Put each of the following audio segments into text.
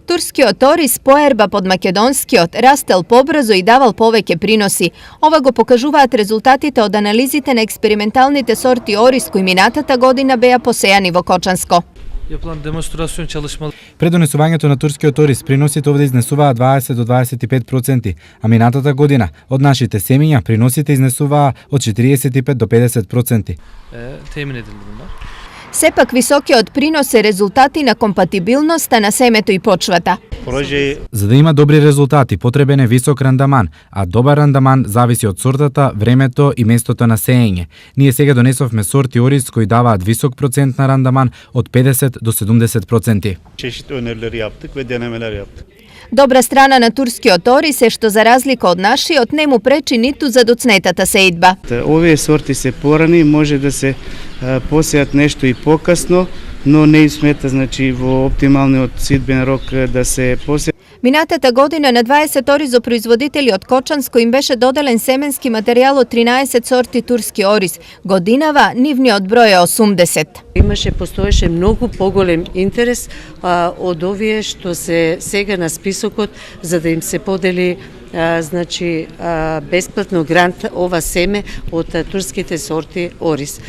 Turski otoris poerba pod makedonski ot rastel pobrazo i daval poveke prinosi. Ova go покажуваат резултатите од анализите на експерименталните сорти ориз кои минатата година беа посејани во Кочанско. Пред донесувањето на турскиот ориз, приносите овде изнесуваа 20 до 25%, а минатата година од нашите семиња приносите изнесуваа од 45 до 50%. Сепак високиот принос е резултати на компатибилноста на семето и почвата. За да има добри резултати, потребен е висок рандаман, а добар рандаман зависи од сортата, времето и местото на сеење. Ние сега донесовме сорти ориз кои даваат висок процент на рандаман од 50 до 70%. Добра страна на турскиот ориз е што за разлика од нашиот не му пречи ниту за доцнетата сеидба. Овие сорти се порани, може да се посеат нешто и покасно, но не смета во оптималниот сидбен рок да се посеат. Минатата година на 20 оризопроизводители од Кочанско им беше доделен семенски материјал од 13 сорти турски ориз. Годинава нивниот број е 80. Постоеше многу поголем интерес од овие што се сега на списокот за да им се подели бесплатно грант ова семе од турските сорти ориз.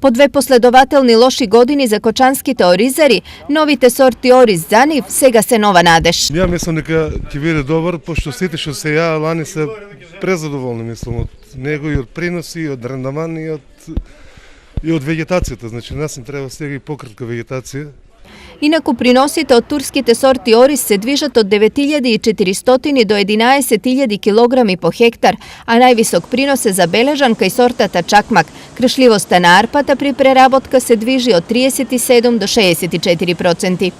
По две последователни лоши години за кочанските оризари, новите сорти ориз за нив сега се нова надеж. Ја мислам дека ќе биде добар, пошто сите што се ја лани се презадоволни, мислам, од него и од приноси, и од рандаман, и од вегетацијата. Значи, нас им треба сега и пократка вегетација. Инаку приносите од турските сорти ориз се движат од 9400 до 11000 килограми по хектар, а највисок принос е забележан кај сортата чакмак. Кршливоста на арпата при преработка се движи од 37 до 64%.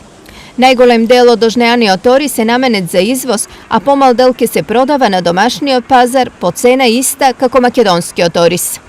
Најголем дел од ожнеаниот ориз е наменет за извоз, а помал дел ќе се продава на домашниот пазар по цена иста како македонскиот ориз.